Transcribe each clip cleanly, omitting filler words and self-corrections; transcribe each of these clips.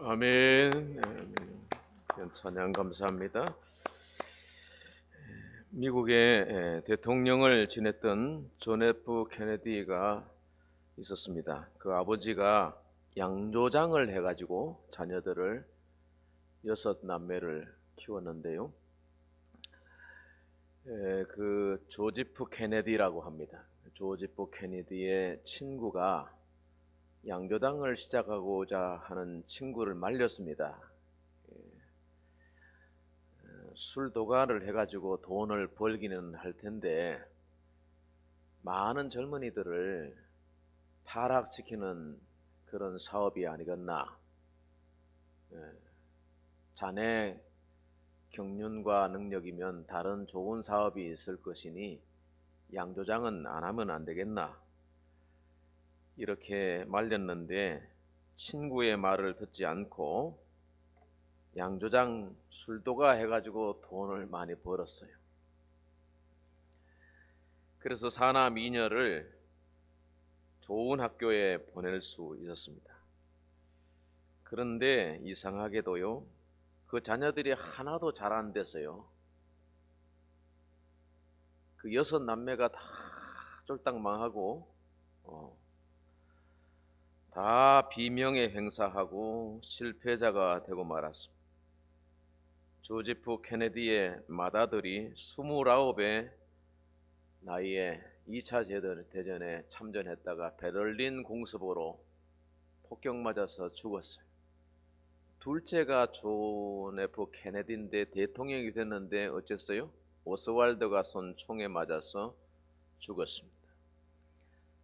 아멘. 찬양 감사합니다. 미국의 대통령을 지냈던 존 F 케네디가 있었습니다. 그 아버지가 양조장을 해가지고 자녀들을 6남매를 키웠는데요. 그 조지프 케네디라고 합니다. 조지프 케네디의 친구가 양조장을 시작하고자 하는 친구를 말렸습니다. 술 도가를 해가지고 돈을 벌기는 할 텐데 많은 젊은이들을 타락시키는 그런 사업이 아니겠나. 자네 경륜과 능력이면 다른 좋은 사업이 있을 것이니 양조장은 안 하면 안 되겠나. 이렇게 말렸는데 친구의 말을 듣지 않고 양조장 술도가 해가지고 돈을 많이 벌었어요. 그래서 사남 이녀를 좋은 학교에 보낼 수 있었습니다. 그런데 이상하게도요, 그 자녀들이 하나도 잘 안 됐어요. 그 6남매가 다 쫄딱 망하고 다 비명에 행사하고 실패자가 되고 말았습니다. 조지프 케네디의 맏아들이 29의 나이에 2차 대전에 참전했다가 베를린 공습으로 폭격맞아서 죽었어요. 둘째가 존 F 케네디인데 대통령이 됐는데 어쨌어요? 오스왈드가 쏜 총에 맞아서 죽었습니다.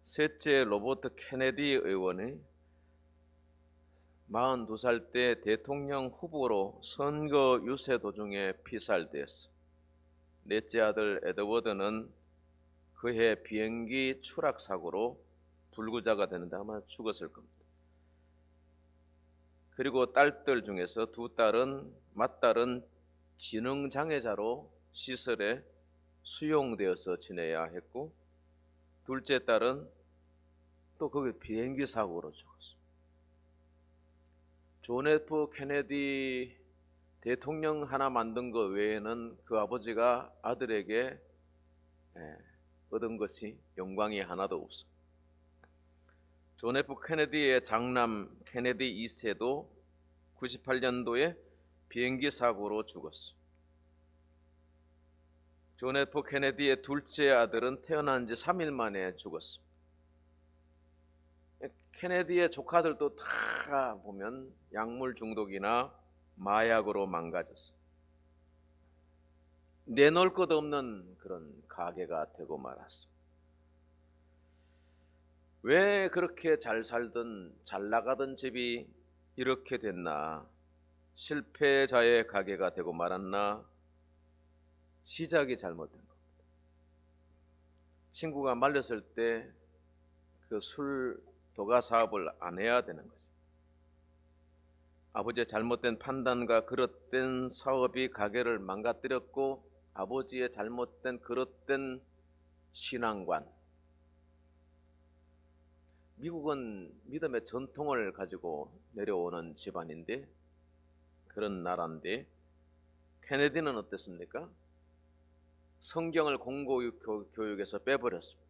셋째 로버트 케네디 의원이 42살 때 대통령 후보로 선거 유세 도중에 피살되었어. 넷째 아들 에드워드는 그해 비행기 추락 사고로 불구자가 되는데 아마 죽었을 겁니다. 그리고 딸들 중에서 맏딸은 지능장애자로 시설에 수용되어서 지내야 했고, 둘째 딸은 또 거기 비행기 사고로 죽었어요. 존 F 케네디 대통령 하나 만든 것 외에는 그 아버지가 아들에게 얻은 것이 영광이 하나도 없어. 존 F 케네디의 장남 케네디 2세도 98년도에 비행기 사고로 죽었어. 존 F 케네디의 둘째 아들은 태어난 지 3일 만에 죽었어. 케네디의 조카들도 다 보면 약물 중독이나 마약으로 망가졌어. 내놓을 것 없는 그런 가게가 되고 말았어. 왜 그렇게 잘 살던 잘 나가던 집이 이렇게 됐나? 실패자의 가게가 되고 말았나? 시작이 잘못된 겁니다. 친구가 말렸을 때 그 술 도가 사업을 안 해야 되는 거죠. 아버지의 잘못된 판단과 그릇된 사업이 가게를 망가뜨렸고, 아버지의 잘못된 그릇된 신앙관. 미국은 믿음의 전통을 가지고 내려오는 집안인데, 그런 나라인데, 케네디는 어땠습니까? 성경을 공교육에서 빼버렸습니다.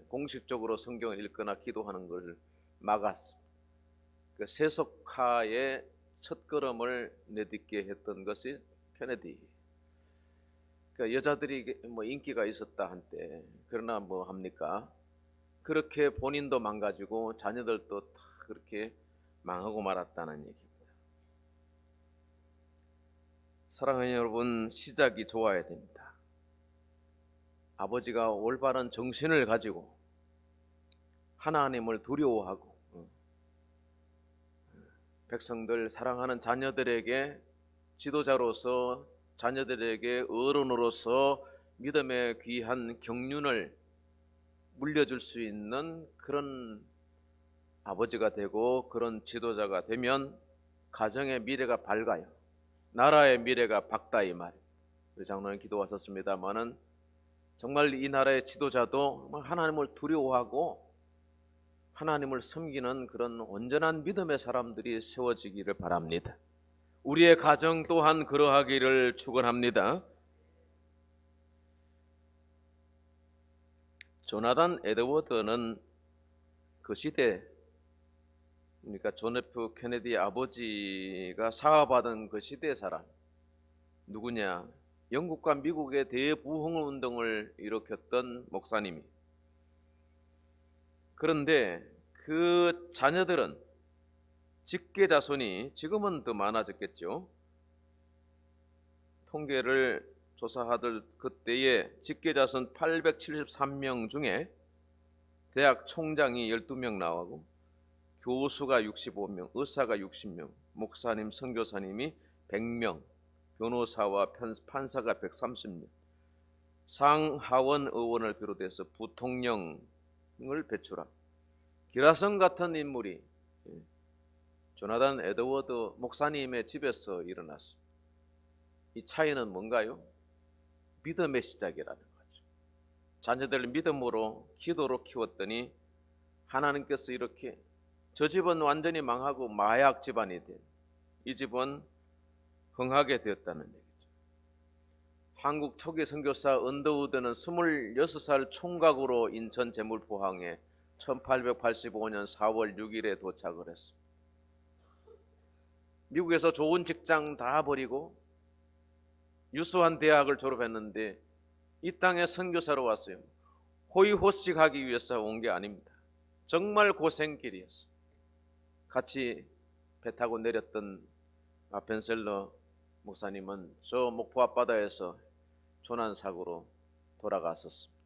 공식적으로 성경을 읽거나 기도하는 것을 막았습니다. 그 세속화의 첫걸음을 내딛게 했던 것이 케네디. 그러니까 여자들이 뭐 인기가 있었다 한때, 그러나 뭐 합니까? 그렇게 본인도 망가지고 자녀들도 다 그렇게 망하고 말았다는 얘기입니다. 사랑하는 여러분, 시작이 좋아야 됩니다. 아버지가 올바른 정신을 가지고 하나님을 두려워하고 백성들 사랑하는 자녀들에게 지도자로서, 자녀들에게 어른으로서 믿음의 귀한 경륜을 물려줄 수 있는 그런 아버지가 되고 그런 지도자가 되면 가정의 미래가 밝아요. 나라의 미래가 밝다 이 말. 우리 장로님 기도하셨습니다마는 정말 이 나라의 지도자도 하나님을 두려워하고 하나님을 섬기는 그런 온전한 믿음의 사람들이 세워지기를 바랍니다. 우리의 가정 또한 그러하기를 축원합니다. 조나단 에드워드는 그 시대, 그러니까 존 F 케네디의 아버지가 사화받은 그 시대 사람, 누구냐? 영국과 미국의 대부흥운동을 일으켰던 목사님이. 그런데 그 자녀들은, 직계 자손이 지금은 더 많아졌겠죠. 통계를 조사하던 그때의 직계 자손 873명 중에 대학 총장이 12명 나오고 교수가 65명, 의사가 60명, 목사님, 선교사님이 100명, 변호사와 판사가 130명, 상하원 의원을 비롯해서 부통령을 배출한 기라성 같은 인물이 조나단 에드워드 목사님의 집에서 일어났습니다. 이 차이는 뭔가요? 믿음의 시작이라는 거죠. 자녀들을 믿음으로, 기도로 키웠더니 하나님께서 이렇게, 저 집은 완전히 망하고 마약 집안이 된 이 집은 흥하게 되었다는 얘기죠. 한국 초기 선교사 언더우드는 26살 총각으로 인천 제물포항에 1885년 4월 6일에 도착을 했습니다. 미국에서 좋은 직장 다 버리고 유수한 대학을 졸업했는데 이 땅에 선교사로 왔어요. 호의호식하기 위해서 온 게 아닙니다. 정말 고생길이었어요. 같이 배 타고 내렸던 벤셀러 목사님은 저 목포 앞바다에서 조난사고로 돌아갔었습니다.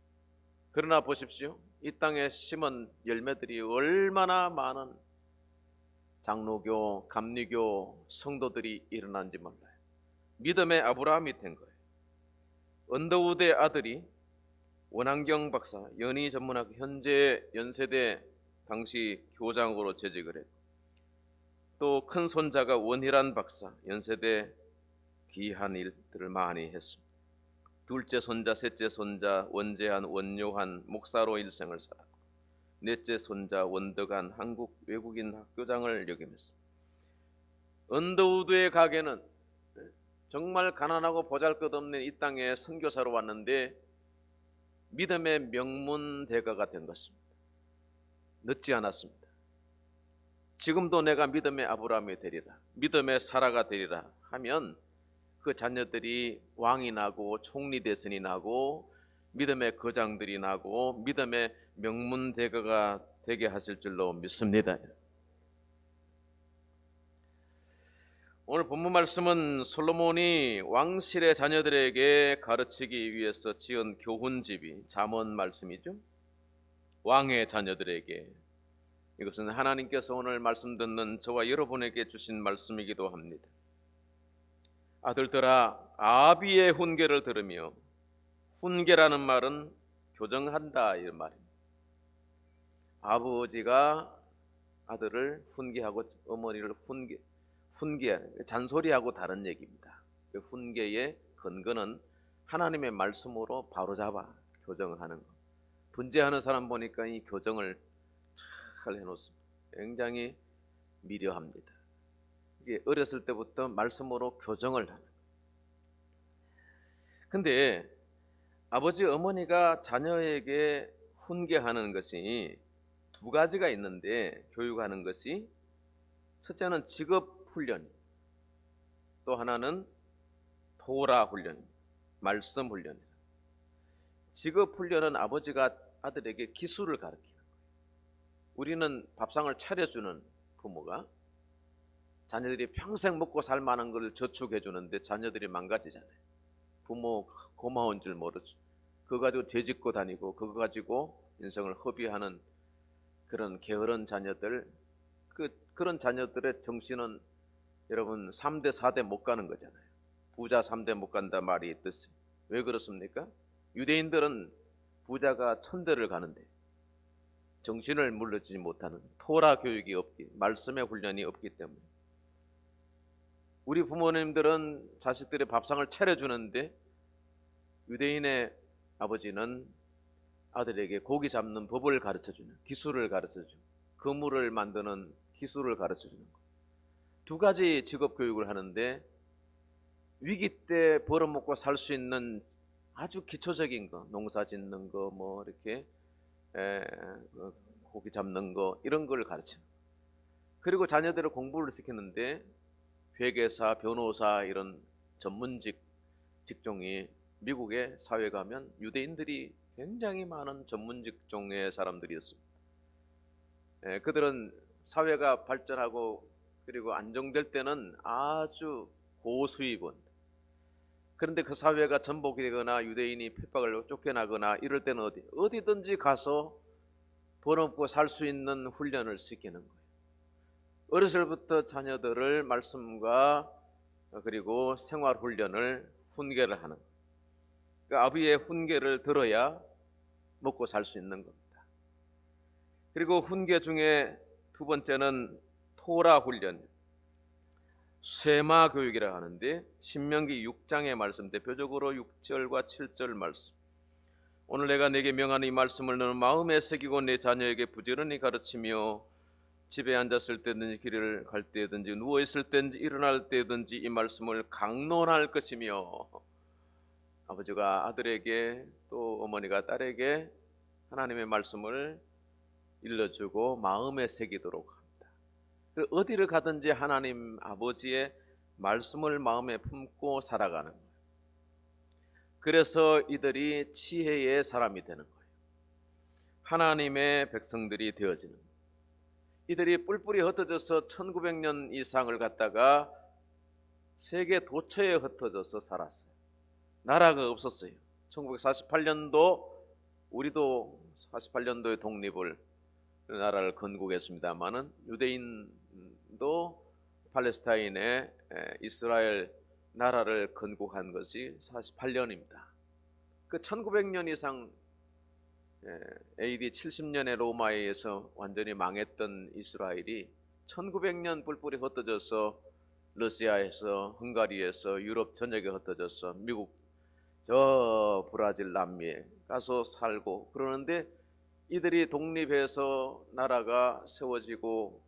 그러나 보십시오. 이 땅에 심은 열매들이 얼마나 많은 장로교, 감리교 성도들이 일어난지 몰라요. 믿음의 아브라함이 된 거예요. 언더우드의 아들이 원한경 박사, 연희 전문학, 현재 연세대 당시 교장으로 재직을 했고, 또 큰 손자가 원희란 박사, 연세대 귀한 일들을 많이 했습니다. 둘째 손자, 셋째 손자 원재한, 원요한 목사로 일생을 살았고, 넷째 손자 원덕한 한국 외국인 학교장을 역임했습니다. 언더우드의 가게는 정말 가난하고 보잘것없는 이 땅에 선교사로 왔는데 믿음의 명문대가가 된 것입니다. 늦지 않았습니다. 지금도 내가 믿음의 아브라함이 되리라, 믿음의 사라가 되리라 하면 그 자녀들이 왕이 나고 총리 대선이 나고 믿음의 거장들이 나고 믿음의 명문대가가 되게 하실 줄로 믿습니다. 오늘 본문 말씀은 솔로몬이 왕실의 자녀들에게 가르치기 위해서 지은 교훈집이 잠언 말씀이죠. 왕의 자녀들에게, 이것은 하나님께서 오늘 말씀 듣는 저와 여러분에게 주신 말씀이기도 합니다. 아들들아, 아비의 훈계를 들으며, 훈계라는 말은 교정한다 이 말입니다. 아버지가 아들을 훈계하고 어머니를 훈계, 잔소리하고 다른 얘기입니다. 그 훈계의 근거는 하나님의 말씀으로 바로잡아 교정하는 것. 분재하는 사람 보니까 이 교정을 잘 해놓습니다. 굉장히 미려합니다. 이게 어렸을 때부터 말씀으로 교정을 하는. 근데 아버지 어머니가 자녀에게 훈계하는 것이 두 가지가 있는데, 교육하는 것이 첫째는 직업 훈련, 또 하나는 도라 훈련, 말씀 훈련. 직업 훈련은 아버지가 아들에게 기술을 가르치는 거예요. 우리는 밥상을 차려주는 부모가 자녀들이 평생 먹고 살 만한 걸 저축해 주는데 자녀들이 망가지잖아요. 부모 고마운 줄 모르죠. 그거 가지고 죄 짓고 다니고 그거 가지고 인생을 허비하는 그런 게으른 자녀들, 그런 자녀들의 정신은 여러분 3대 4대 못 가는 거잖아요. 부자 3대 못 간다 말이 있듯이. 왜 그렇습니까? 유대인들은 부자가 1000대를 가는데 정신을 물려주지 못하는, 토라 교육이 없기, 말씀의 훈련이 없기 때문에. 우리 부모님들은 자식들의 밥상을 차려주는데 유대인의 아버지는 아들에게 고기 잡는 법을 가르쳐주는, 기술을 가르쳐주는, 건물을 만드는 기술을 가르쳐 주는 거예요. 두 가지 직업 교육을 하는데 위기 때 벌어먹고 살 수 있는 아주 기초적인 거, 농사 짓는 거, 뭐 이렇게 고기 잡는 거, 이런 걸 가르쳐요. 그리고 자녀들을 공부를 시키는데 회계사, 변호사 이런 전문직 직종이 미국의 사회 가면 유대인들이 굉장히 많은 전문 직종의 사람들이 있습니다. 그들은 사회가 발전하고 그리고 안정될 때는 아주 고수입원. 그런데 그 사회가 전복이 되거나 유대인이 핍박을 쫓겨나거나 이럴 때는 어디든지 가서 벌어먹고 살 수 있는 훈련을 시키는 거예요. 어려서부터 자녀들을 말씀과 그리고 생활 훈련을 훈계를 하는 거예요. 그 아비의 훈계를 들어야 먹고 살 수 있는 겁니다. 그리고 훈계 중에 두 번째는 토라 훈련, 쇠마 교육이라 하는데 신명기 6장의 말씀, 대표적으로 6절과 7절 말씀. 오늘 내가 네게 명하는 이 말씀을 너는 마음에 새기고 내 자녀에게 부지런히 가르치며 집에 앉았을 때든지 길을 갈 때든지 누워 있을 때든지 일어날 때든지 이 말씀을 강론할 것이며, 아버지가 아들에게 또 어머니가 딸에게 하나님의 말씀을 일러주고 마음에 새기도록 합니다. 어디를 가든지 하나님 아버지의 말씀을 마음에 품고 살아가는 거예요. 그래서 이들이 지혜의 사람이 되는 거예요. 하나님의 백성들이 되어지는 거예요. 이들이 뿔뿔이 흩어져서 1900년 이상을 갔다가 세계 도처에 흩어져서 살았어요. 나라가 없었어요. 1948년도 우리도 48년도에 독립을 나라를 건국했습니다마는 유대인도 팔레스타인의 이스라엘 나라를 건국한 것이 48년입니다. 그 1900년 이상 AD 70년에 로마에 의해서 완전히 망했던 이스라엘이 1900년 뿔뿔이 흩어져서 러시아에서, 헝가리에서, 유럽 전역에 흩어져서 미국 저 브라질 남미에 가서 살고 그러는데, 이들이 독립해서 나라가 세워지고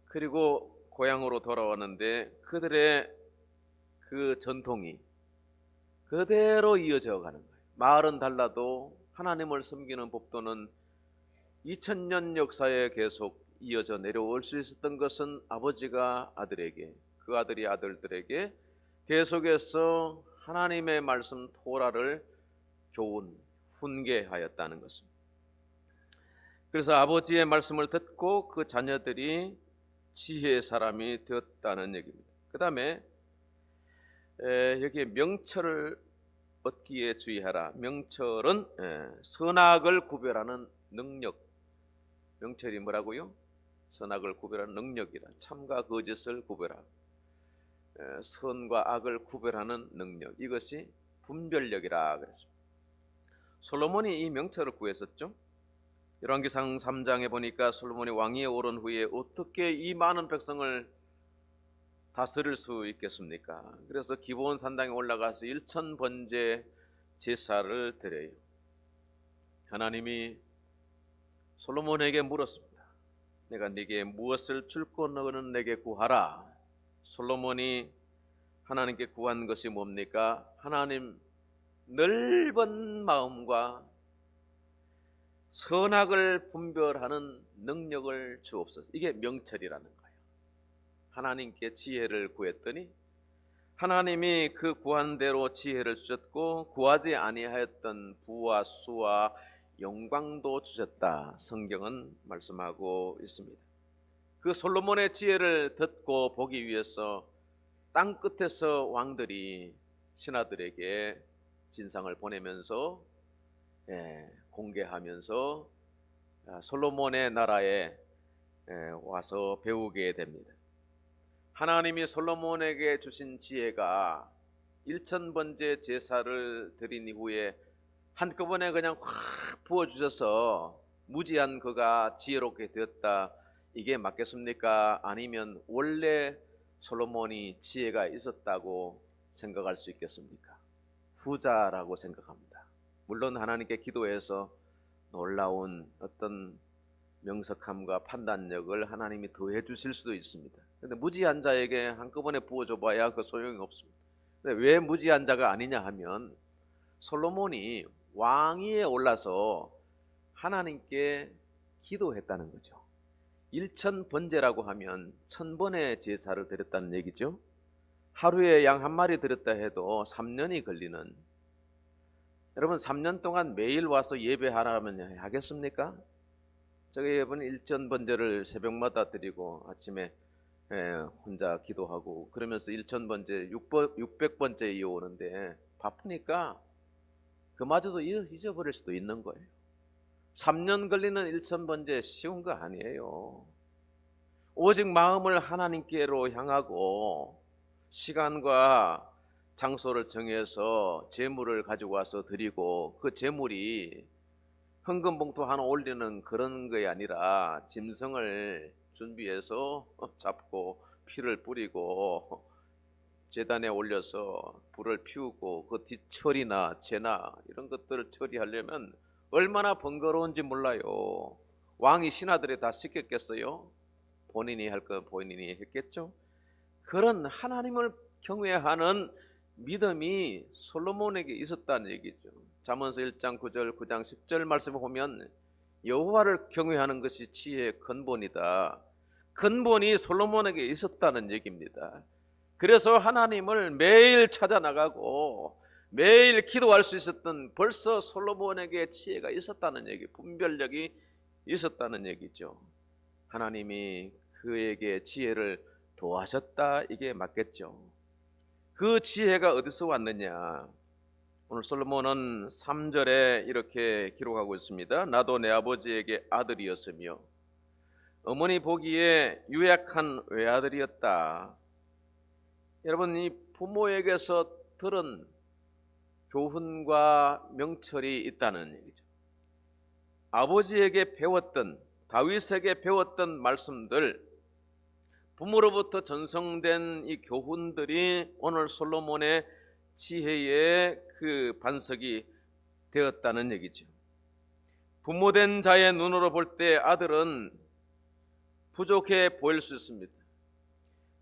그리고 고향으로 돌아왔는데 그들의 그 전통이 그대로 이어져 가는 거예요. 말은 달라도 하나님을 섬기는 법도는 2000년 역사에 계속 이어져 내려올 수 있었던 것은 아버지가 아들에게, 그 아들이 아들들에게 계속해서 하나님의 말씀 토라를 교훈, 훈계하였다는 것입니다. 그래서 아버지의 말씀을 듣고 그 자녀들이 지혜의 사람이 되었다는 얘기입니다. 그 다음에 여기에 명철을 얻기에 주의하라. 명철은 선악을 구별하는 능력. 명철이 뭐라고요? 선악을 구별하는 능력이라. 참과 거짓을 구별하고 선과 악을 구별하는 능력, 이것이 분별력이라 그랬습니다. 솔로몬이 이 명철을 구했었죠. 열왕기상 3장에 보니까 솔로몬이 왕위에 오른 후에 어떻게 이 많은 백성을 다스릴 수 있겠습니까? 그래서 기브온 산당에 올라가서 1000번제 제사를 드려요. 하나님이 솔로몬에게 물었습니다. 내가 네게 무엇을 줄고 너는 내게 구하라. 솔로몬이 하나님께 구한 것이 뭡니까? 하나님, 넓은 마음과 선악을 분별하는 능력을 주옵소서. 이게 명철이라는 거예요. 하나님께 지혜를 구했더니 하나님이 그 구한 대로 지혜를 주셨고 구하지 아니하였던 부와 수와 영광도 주셨다. 성경은 말씀하고 있습니다. 그 솔로몬의 지혜를 듣고 보기 위해서 땅 끝에서 왕들이 신하들에게 진상을 보내면서 공개하면서 솔로몬의 나라에 와서 배우게 됩니다. 하나님이 솔로몬에게 주신 지혜가 1000번째 제사를 드린 이후에 한꺼번에 그냥 확 부어주셔서 무지한 그가 지혜롭게 되었다, 이게 맞겠습니까? 아니면 원래 솔로몬이 지혜가 있었다고 생각할 수 있겠습니까? 후자라고 생각합니다. 물론 하나님께 기도해서 놀라운 어떤 명석함과 판단력을 하나님이 더해 주실 수도 있습니다. 근데 무지한 자에게 한꺼번에 부어줘 봐야 그 소용이 없습니다. 근데 왜 무지한 자가 아니냐 하면 솔로몬이 왕위에 올라서 하나님께 기도했다는 거죠. 일천번제라고 하면 1000번의 제사를 드렸다는 얘기죠. 하루에 양 한 마리 드렸다 해도 3년이 걸리는, 여러분 3년 동안 매일 와서 예배하라면 하겠습니까? 저희 여러분 일천번제를 새벽마다 드리고 아침에 혼자 기도하고 그러면서 일천번제 600번째 이어오는데 바쁘니까 그마저도 잊어버릴 수도 있는 거예요. 3년 걸리는 일천번제 쉬운 거 아니에요. 오직 마음을 하나님께로 향하고 시간과 장소를 정해서 제물을 가지고 와서 드리고, 그 제물이 헌금봉투 하나 올리는 그런 게 아니라 짐승을 준비해서 잡고 피를 뿌리고 제단에 올려서 불을 피우고 그 뒤처리나 제나 이런 것들을 처리하려면 얼마나 번거로운지 몰라요. 왕이 신하들이 다 시켰겠어요? 본인이 할 거 본인이 했겠죠? 그런 하나님을 경외하는 믿음이 솔로몬에게 있었다는 얘기죠. 잠언서 1장 9절 9장 10절 말씀을 보면 여호와를 경외하는 것이 지혜의 근본이다. 근본이 솔로몬에게 있었다는 얘기입니다. 그래서 하나님을 매일 찾아 나가고 매일 기도할 수 있었던, 벌써 솔로몬에게 지혜가 있었다는 얘기, 분별력이 있었다는 얘기죠. 하나님이 그에게 지혜를 도와셨다, 이게 맞겠죠. 그 지혜가 어디서 왔느냐? 오늘 솔로몬은 3절에 이렇게 기록하고 있습니다. 나도 내 아버지에게 아들이었으며 어머니 보기에 유약한 외아들이었다. 여러분, 이 부모에게서 들은 교훈과 명철이 있다는 얘기죠. 아버지에게 배웠던, 다윗에게 배웠던 말씀들, 부모로부터 전성된 이 교훈들이 오늘 솔로몬의 지혜의 그 반석이 되었다는 얘기죠. 부모된 자의 눈으로 볼 때 아들은 부족해 보일 수 있습니다.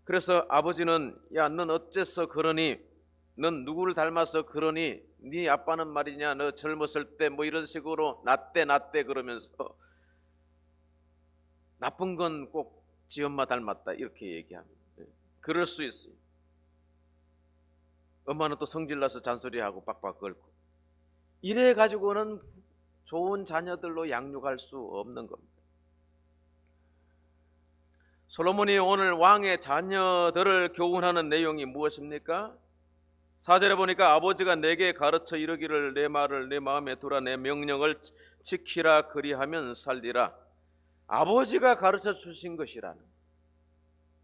그래서 아버지는 야, 넌 어째서 그러니? 넌 누구를 닮아서 그러니? 네 아빠는 말이냐, 너 젊었을 때 뭐 이런 식으로 나때 그러면서 나쁜 건 꼭 지 엄마 닮았다 이렇게 얘기합니다. 그럴 수 있어요. 엄마는 또 성질나서 잔소리하고 빡빡 끓고, 이래 가지고는 좋은 자녀들로 양육할 수 없는 겁니다. 솔로몬이 오늘 왕의 자녀들을 교훈하는 내용이 무엇입니까? 4절에 보니까 아버지가 내게 가르쳐 이르기를 내 말을 내 마음에 두라, 내 명령을 지키라, 그리하면 살리라. 아버지가 가르쳐 주신 것이라는,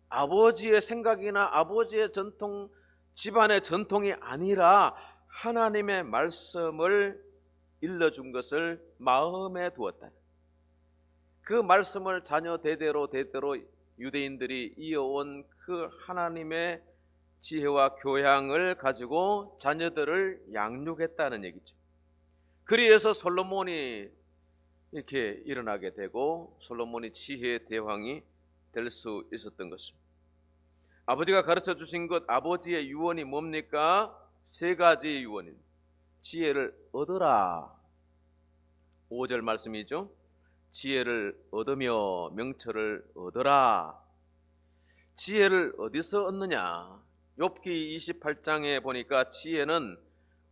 아버지의 생각이나 아버지의 전통, 집안의 전통이 아니라 하나님의 말씀을 일러준 것을 마음에 두었다. 그 말씀을 자녀 대대로 유대인들이 이어온 그 하나님의 지혜와 교양을 가지고 자녀들을 양육했다는 얘기죠. 그래서 솔로몬이 이렇게 일어나게 되고 솔로몬이 지혜의 대왕이 될 수 있었던 것입니다. 아버지가 가르쳐 주신 것, 아버지의 유언이 뭡니까? 3가지의 유언입니다. 지혜를 얻어라, 5절 말씀이죠. 지혜를 얻으며 명철을 얻어라. 지혜를 어디서 얻느냐? 욥기 28장에 보니까 지혜는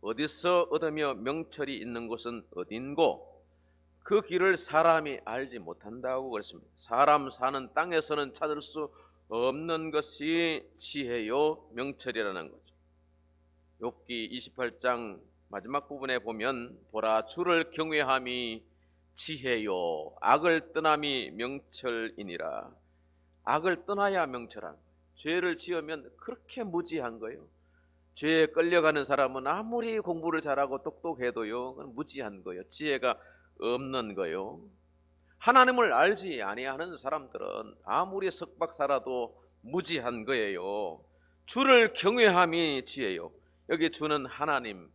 어디서 얻으며 명철이 있는 곳은 어딘고? 그 길을 사람이 알지 못한다고 그랬습니다. 사람 사는 땅에서는 찾을 수 없는 것이 지혜요 명철이라는 거죠. 욥기 28장 마지막 부분에 보면 보라, 주를 경외함이 지혜요 악을 떠남이 명철이니라. 악을 떠나야 명철한 거예요. 죄를 지으면 그렇게 무지한 거예요. 죄에 끌려가는 사람은 아무리 공부를 잘하고 똑똑해도요, 그건 무지한 거예요. 지혜가 없는 거예요. 하나님을 알지 아니하는 사람들은 아무리 석박 살아도 무지한 거예요. 주를 경외함이 지혜요. 여기 주는 하나님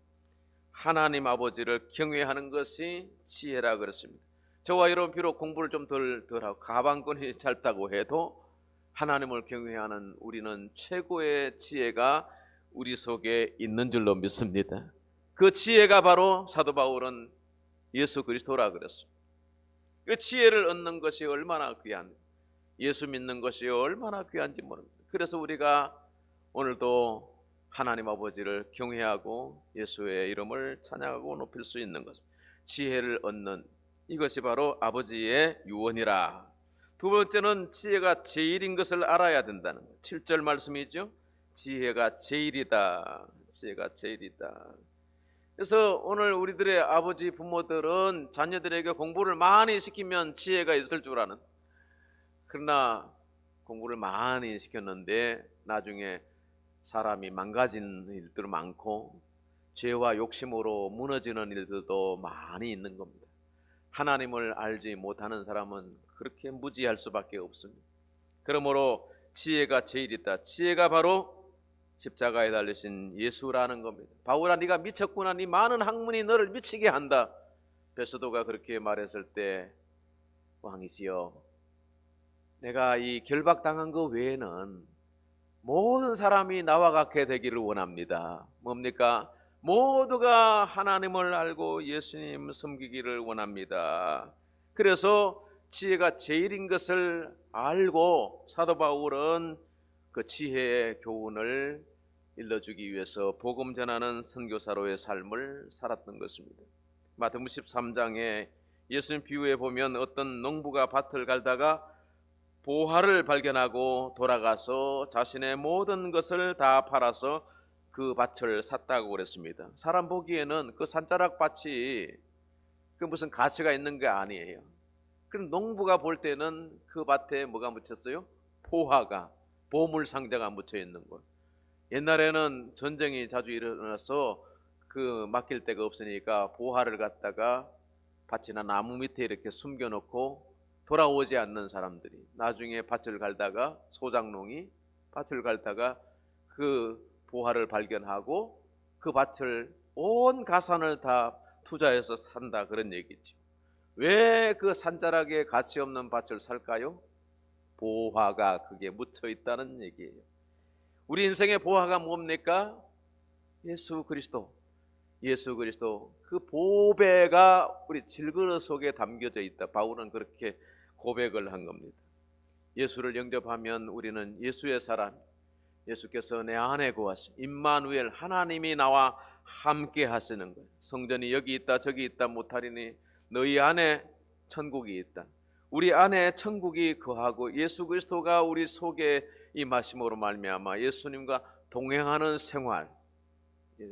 아버지를 경외하는 것이 지혜라 그랬습니다. 저와 여러분 비록 공부를 좀 덜하고 가방끈이 짧다고 해도 하나님을 경외하는 우리는 최고의 지혜가 우리 속에 있는 줄로 믿습니다. 그 지혜가 바로 사도 바울은 예수 그리스도라 그랬습니다. 그 지혜를 얻는 것이 얼마나 귀한, 예수 믿는 것이 얼마나 귀한지 모릅니다. 그래서 우리가 오늘도 하나님 아버지를 경외하고 예수의 이름을 찬양하고 높일 수 있는 것, 지혜를 얻는 이것이 바로 아버지의 유언이라. 두 번째는 지혜가 제일인 것을 알아야 된다는 것. 7절 말씀이죠. 지혜가 제일이다. 지혜가 제일이다. 그래서 오늘 우리들의 아버지 부모들은 자녀들에게 공부를 많이 시키면 지혜가 있을 줄 아는, 그러나 공부를 많이 시켰는데 나중에 사람이 망가진 일들 많고 죄와 욕심으로 무너지는 일들도 많이 있는 겁니다. 하나님을 알지 못하는 사람은 그렇게 무지할 수밖에 없습니다. 그러므로 지혜가 제일이다. 지혜가 바로 십자가에 달리신 예수라는 겁니다. 바울아, 네가 미쳤구나. 네 많은 학문이 너를 미치게 한다. 베스도가 그렇게 말했을 때, 왕이시여, 내가 이 결박당한 것 외에는 모든 사람이 나와 같게 되기를 원합니다. 뭡니까? 모두가 하나님을 알고 예수님 섬기기를 원합니다. 그래서 지혜가 제일인 것을 알고 사도 바울은 그 지혜의 교훈을 일러주기 위해서 복음 전하는 선교사로의 삶을 살았던 것입니다. 마태복음 13장에 예수님 비유에 보면 어떤 농부가 밭을 갈다가 보화를 발견하고 돌아가서 자신의 모든 것을 다 팔아서 그 밭을 샀다고 그랬습니다. 사람 보기에는 그 산자락 밭이 그 무슨 가치가 있는 게 아니에요. 그럼 농부가 볼 때는 그 밭에 뭐가 묻혔어요? 보화가, 보물 상자가 묻혀 있는 거. 옛날에는 전쟁이 자주 일어나서 그 맡길 데가 없으니까 보화를 갖다가 밭이나 나무 밑에 이렇게 숨겨놓고 돌아오지 않는 사람들이 나중에 밭을 갈다가, 소장농이 밭을 갈다가 그 보화를 발견하고 그 밭을 온 가산을 다 투자해서 산다, 그런 얘기죠. 왜 그 산자락에 가치 없는 밭을 살까요? 보화가 그게 묻혀 있다는 얘기예요. 우리 인생의 보화가 뭡니까? 예수 그리스도. 예수 그리스도, 그 보배가 우리 질그릇 속에 담겨져 있다. 바울은 그렇게 고백을 한 겁니다. 예수를 영접하면 우리는 예수의 사람, 예수께서 내 안에 거하시, 임마누엘, 하나님이 나와 함께 하시는 거예요. 성전이 여기 있다 저기 있다 못하리니 너희 안에 천국이 있다. 우리 안에 천국이 거하고 예수 그리스도가 우리 속에 임하심으로 말미암아 예수님과 동행하는 생활,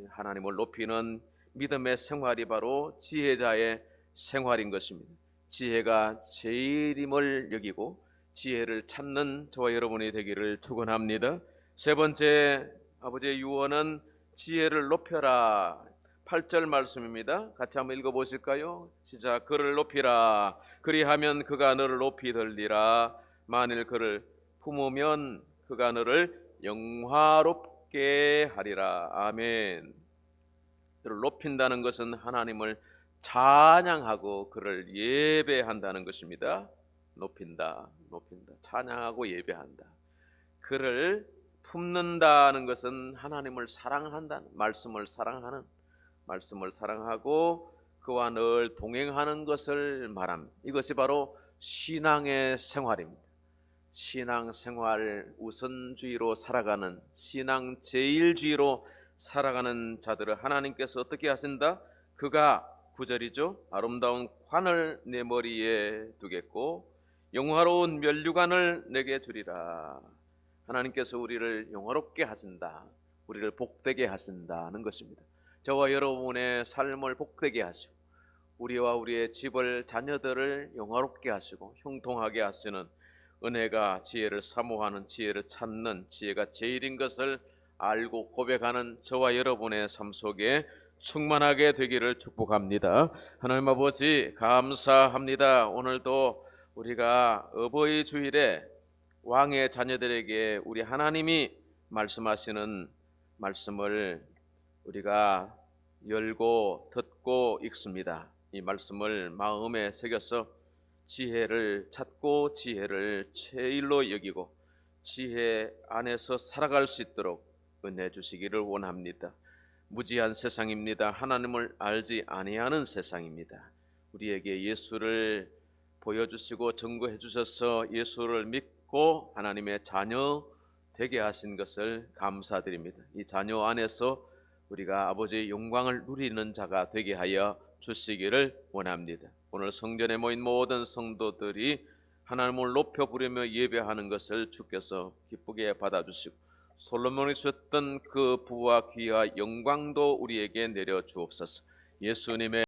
하나님을 높이는 믿음의 생활이 바로 지혜자의 생활인 것입니다. 지혜가 제일임을 여기고 지혜를 찾는 저와 여러분이 되기를 축원합니다. 세 번째 아버지의 유언은 지혜를 높여라. 8절 말씀입니다. 같이 한번 읽어보실까요? 시작. 그를 높이라. 그리하면 그가 너를 높이 들리라. 만일 그를 품으면 그가 너를 영화롭게 하리라. 아멘. 그를 높인다는 것은 하나님을 찬양하고 그를 예배한다는 것입니다. 높인다, 높인다. 찬양하고 예배한다. 그를 품는다는 것은 하나님을 사랑한다는, 말씀을 사랑하는, 말씀을 사랑하고 그와 늘 동행하는 것을 말합니다. 이것이 바로 신앙의 생활입니다. 신앙생활 우선주의로 살아가는, 신앙 제일주의로 살아가는 자들을 하나님께서 어떻게 하신다? 그가 9절이죠. 아름다운 관을 내 머리에 두겠고 영화로운 면류관을 내게 주리라. 하나님께서 우리를 영화롭게 하신다. 우리를 복되게 하신다는 것입니다. 저와 여러분의 삶을 복되게 하시고 우리와 우리의 집을, 자녀들을 영화롭게 하시고 형통하게 하시는 은혜가, 지혜를 사모하는, 지혜를 찾는, 지혜가 제일인 것을 알고 고백하는 저와 여러분의 삶 속에 충만하게 되기를 축복합니다. 하나님 아버지 감사합니다. 오늘도 우리가 어버이 주일에 왕의 자녀들에게 우리 하나님이 말씀하시는 말씀을 우리가 열고 듣고 읽습니다. 이 말씀을 마음에 새겨서 지혜를 찾고 지혜를 제일로 여기고 지혜 안에서 살아갈 수 있도록 은혜 주시기를 원합니다. 무지한 세상입니다. 하나님을 알지 아니하는 세상입니다. 우리에게 예수를 보여주시고 증거해 주셔서 예수를 믿고 하나님의 자녀 되게 하신 것을 감사드립니다. 이 자녀 안에서 우리가 아버지의 영광을 누리는 자가 되게 하여 주시기를 원합니다. 오늘 성전에 모인 모든 성도들이 하나님을 높여 부르며 예배하는 것을 주께서 기쁘게 받아주시고 솔로몬이 주셨던 그 부와 귀와 영광도 우리에게 내려 주옵소서. 예수님의